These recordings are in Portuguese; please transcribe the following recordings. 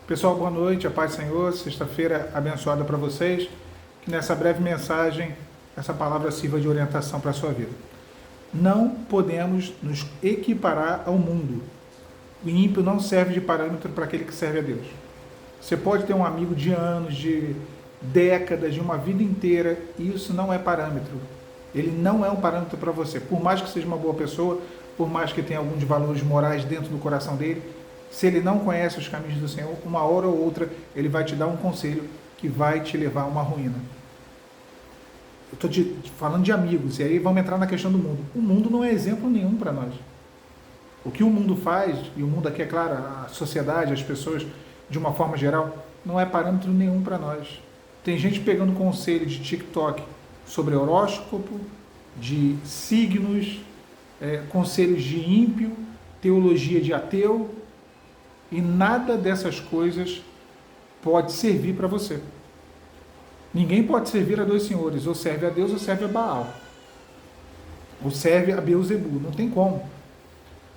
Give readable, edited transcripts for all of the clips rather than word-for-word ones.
Pessoal, boa noite, a paz do Senhor, sexta-feira abençoada para vocês, que nessa breve mensagem, essa palavra sirva de orientação para a sua vida. Não podemos nos equiparar ao mundo. O ímpio não serve de parâmetro para aquele que serve a Deus. Você pode ter um amigo de anos, de décadas, de uma vida inteira, e isso não é parâmetro. Ele não é um parâmetro para você. Por mais que seja uma boa pessoa, por mais que tenha alguns valores morais dentro do coração dele, se ele não conhece os caminhos do Senhor, uma hora ou outra ele vai te dar um conselho que vai te levar a uma ruína. Eu estou falando de amigos, e aí vamos entrar na questão do mundo. O mundo não é exemplo nenhum para nós. O que o mundo faz, e o mundo aqui é claro, a sociedade, as pessoas de uma forma geral, não é parâmetro nenhum para nós. Tem gente pegando conselho de TikTok sobre horóscopo, de signos, conselhos de ímpio, teologia de ateu, e nada dessas coisas pode servir para você. Ninguém pode servir a dois senhores, ou serve a Deus ou serve a Baal, ou serve a Beelzebul, não tem como.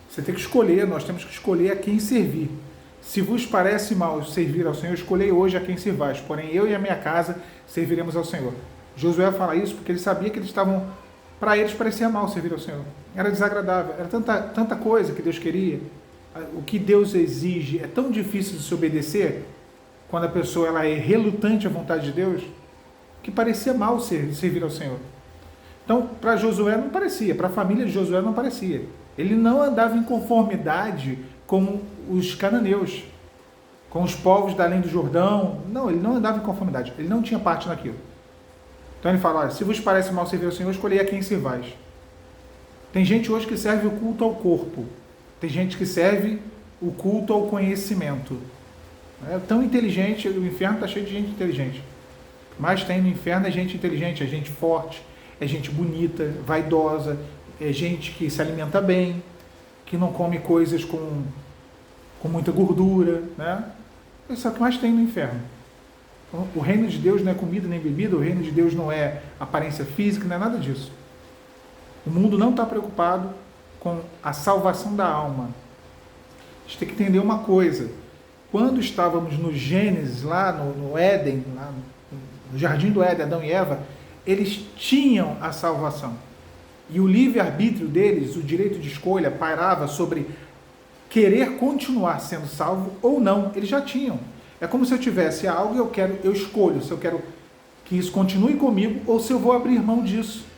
Você tem que escolher, nós temos que escolher a quem servir. Se vos parece mal servir ao Senhor, escolhei hoje a quem servais, porém eu e a minha casa serviremos ao Senhor. Josué fala isso porque ele sabia que para eles parecia mal servir ao Senhor. Era desagradável, era tanta coisa que Deus queria. O que Deus exige é tão difícil de se obedecer, quando a pessoa ela é relutante à vontade de Deus, que parecia mal servir ao Senhor. Então, para Josué não parecia, para a família de Josué não parecia. Ele não andava em conformidade com os cananeus, com os povos da além do Jordão. Não, ele não andava em conformidade, ele não tinha parte naquilo. Então ele fala, olha, se vos parece mal servir ao Senhor, escolhei a quem servais. Tem gente hoje que serve o culto ao corpo. Tem gente que serve o culto ao conhecimento. É tão inteligente, o inferno está cheio de gente inteligente. Mas tem no inferno é gente inteligente, é gente forte, é gente bonita, vaidosa, é gente que se alimenta bem, que não come coisas com muita gordura, né? Isso é o que mais tem no inferno. O reino de Deus não é comida nem bebida, o reino de Deus não é aparência física, não é nada disso. O mundo não está preocupado com a salvação da alma. A gente tem que entender uma coisa. Quando estávamos no Gênesis, lá no Éden, lá no Jardim do Éden, Adão e Eva, eles tinham a salvação. E o livre-arbítrio deles, o direito de escolha, pairava sobre querer continuar sendo salvo ou não. Eles já tinham. É como se eu tivesse algo e eu escolho se eu quero que isso continue comigo ou se eu vou abrir mão disso.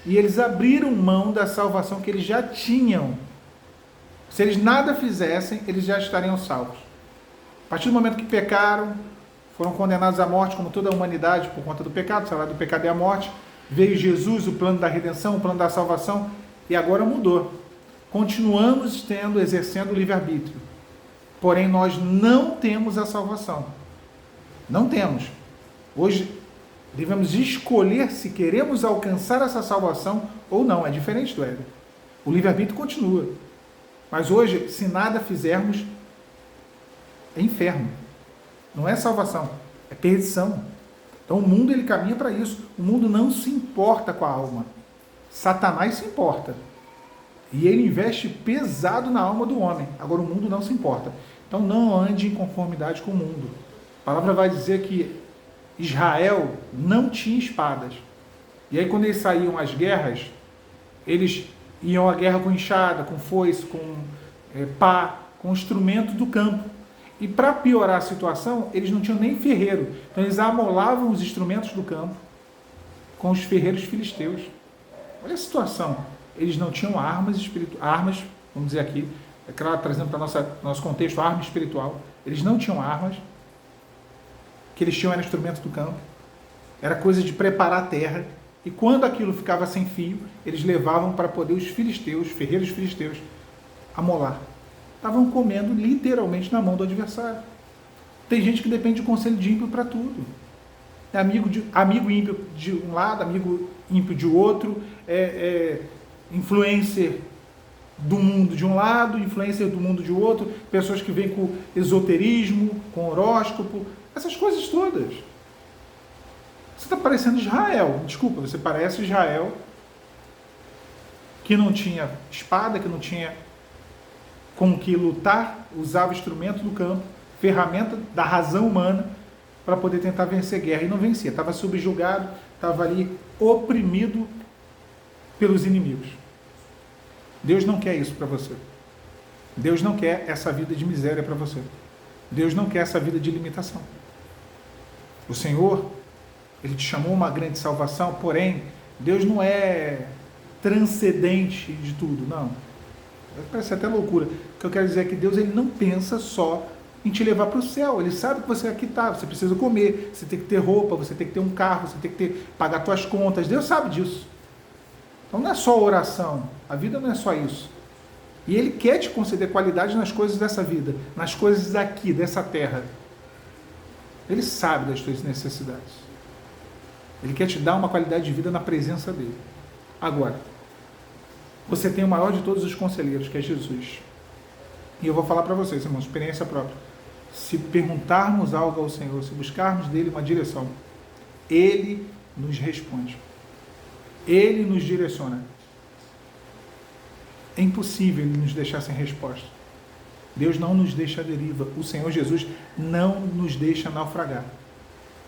E eles abriram mão da salvação que eles já tinham. Se eles nada fizessem, eles já estariam salvos. A partir do momento que pecaram, foram condenados à morte, como toda a humanidade, por conta do pecado, o salário do pecado é a morte. Veio Jesus, o plano da redenção, o plano da salvação, e agora mudou. Continuamos exercendo o livre-arbítrio. Porém, nós não temos a salvação. Não temos. Hoje, devemos escolher se queremos alcançar essa salvação ou não. É diferente do Éden. O livre-arbítrio continua. Mas hoje, se nada fizermos, é inferno. Não é salvação, é perdição. Então o mundo ele caminha para isso. O mundo não se importa com a alma. Satanás se importa. E ele investe pesado na alma do homem. Agora o mundo não se importa. Então não ande em conformidade com o mundo. A palavra vai dizer que Israel não tinha espadas. E aí quando eles saíam às guerras, eles iam à guerra com enxada, com foice, com pá, com instrumento do campo. E para piorar a situação, eles não tinham nem ferreiro. Então eles amolavam os instrumentos do campo com os ferreiros filisteus. Olha a situação. Eles não tinham armas, vamos dizer aqui, é claro, trazendo para nosso contexto, arma espiritual. Eles não tinham armas. O que eles tinham era instrumento do campo. Era coisa de preparar a terra. E quando aquilo ficava sem fio, eles levavam para poder os filisteus, ferreiros filisteus, amolar. Estavam comendo literalmente na mão do adversário. Tem gente que depende de conselho de ímpio para tudo. É amigo ímpio de um lado, amigo ímpio de outro, influencer do mundo de um lado, influencer do mundo de outro, pessoas que vêm com esoterismo, com horóscopo, essas coisas todas. Você está parecendo Israel. Desculpa, você parece Israel que não tinha espada, que não tinha com que lutar, usava o instrumento do campo, ferramenta da razão humana para poder tentar vencer guerra, e não vencia, estava subjugado, estava ali oprimido pelos inimigos. Deus não quer isso para você. Deus não quer essa vida de miséria para você. Deus não quer essa vida de limitação. O Senhor, Ele te chamou uma grande salvação, porém, Deus não é transcendente de tudo, não. Parece até loucura. O que eu quero dizer é que Deus, Ele não pensa só em te levar para o céu. Ele sabe que você aqui está, você precisa comer, você tem que ter roupa, você tem que ter um carro, você tem que pagar suas contas. Deus sabe disso. Então não é só oração, a vida não é só isso. E Ele quer te conceder qualidade nas coisas dessa vida, nas coisas daqui, dessa terra. Ele sabe das tuas necessidades. Ele quer te dar uma qualidade de vida na presença dEle. Agora, você tem o maior de todos os conselheiros, que é Jesus. E eu vou falar para vocês, irmãos, experiência própria. Se perguntarmos algo ao Senhor, se buscarmos dEle uma direção, Ele nos responde. Ele nos direciona. É impossível Ele nos deixar sem resposta. Deus não nos deixa à deriva. O Senhor Jesus não nos deixa naufragar.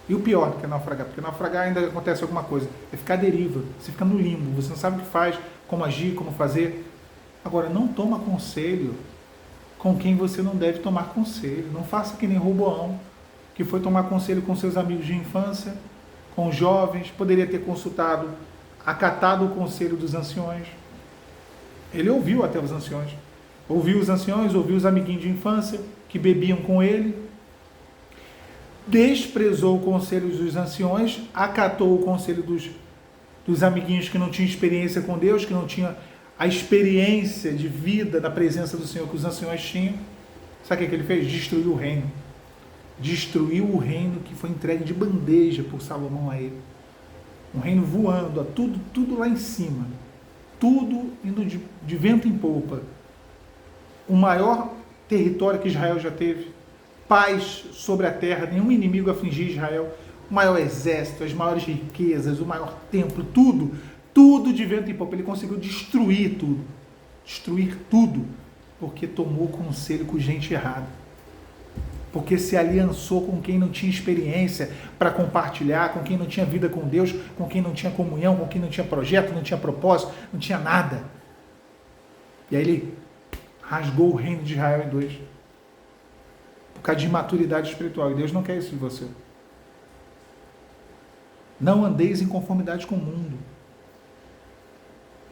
E o pior do que naufragar, porque naufragar ainda acontece alguma coisa, é ficar à deriva, você fica no limbo, você não sabe o que faz, como agir, como fazer. Agora, não toma conselho com quem você não deve tomar conselho. Não faça que nem Roboão, que foi tomar conselho com seus amigos de infância, com os jovens, poderia ter consultado, acatado o conselho dos anciões. Ele ouviu até os anciões. Ouviu os anciões, ouviu os amiguinhos de infância que bebiam com ele, desprezou o conselho dos anciões, acatou o conselho dos amiguinhos que não tinham experiência com Deus, que não tinham a experiência de vida na presença do Senhor que os anciões tinham. Sabe o que ele fez? Destruiu o reino. Destruiu o reino que foi entregue de bandeja por Salomão a ele. Um reino voando, tudo lá em cima. Tudo indo de vento em polpa. O maior território que Israel já teve. Paz sobre a terra, nenhum inimigo afligir Israel. O maior exército, as maiores riquezas, o maior templo, tudo de vento em polpa. Ele conseguiu destruir tudo, porque tomou conselho com gente errada, porque se aliançou com quem não tinha experiência para compartilhar, com quem não tinha vida com Deus, com quem não tinha comunhão, com quem não tinha projeto, não tinha propósito, não tinha nada. E aí ele rasgou o reino de Israel em dois, por causa de imaturidade espiritual. E Deus não quer isso de você. Não andeis em conformidade com o mundo.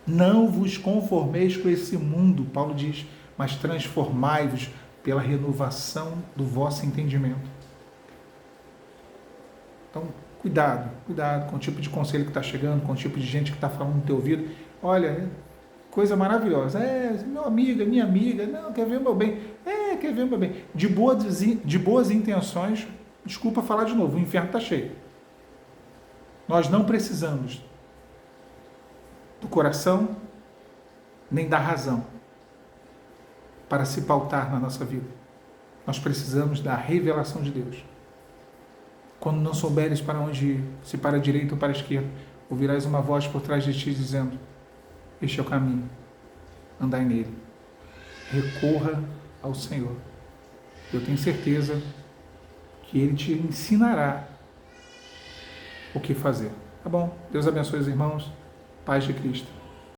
Não vos conformeis com esse mundo, Paulo diz, mas transformai-vos pela renovação do vosso entendimento. Então, cuidado com o tipo de conselho que está chegando, com o tipo de gente que está falando no teu ouvido. Olha, coisa maravilhosa. Meu amigo, minha amiga, não, quer ver o meu bem. Quer ver o meu bem. De boas intenções, desculpa falar de novo, o inferno está cheio. Nós não precisamos do coração nem da razão para se pautar na nossa vida. Nós precisamos da revelação de Deus. Quando não souberes para onde ir, se para a direita ou para a esquerda, ouvirás uma voz por trás de ti dizendo: este é o caminho, andai nele. Recorra ao Senhor. Eu tenho certeza que Ele te ensinará o que fazer. Tá bom? Deus abençoe os irmãos. Paz de Cristo.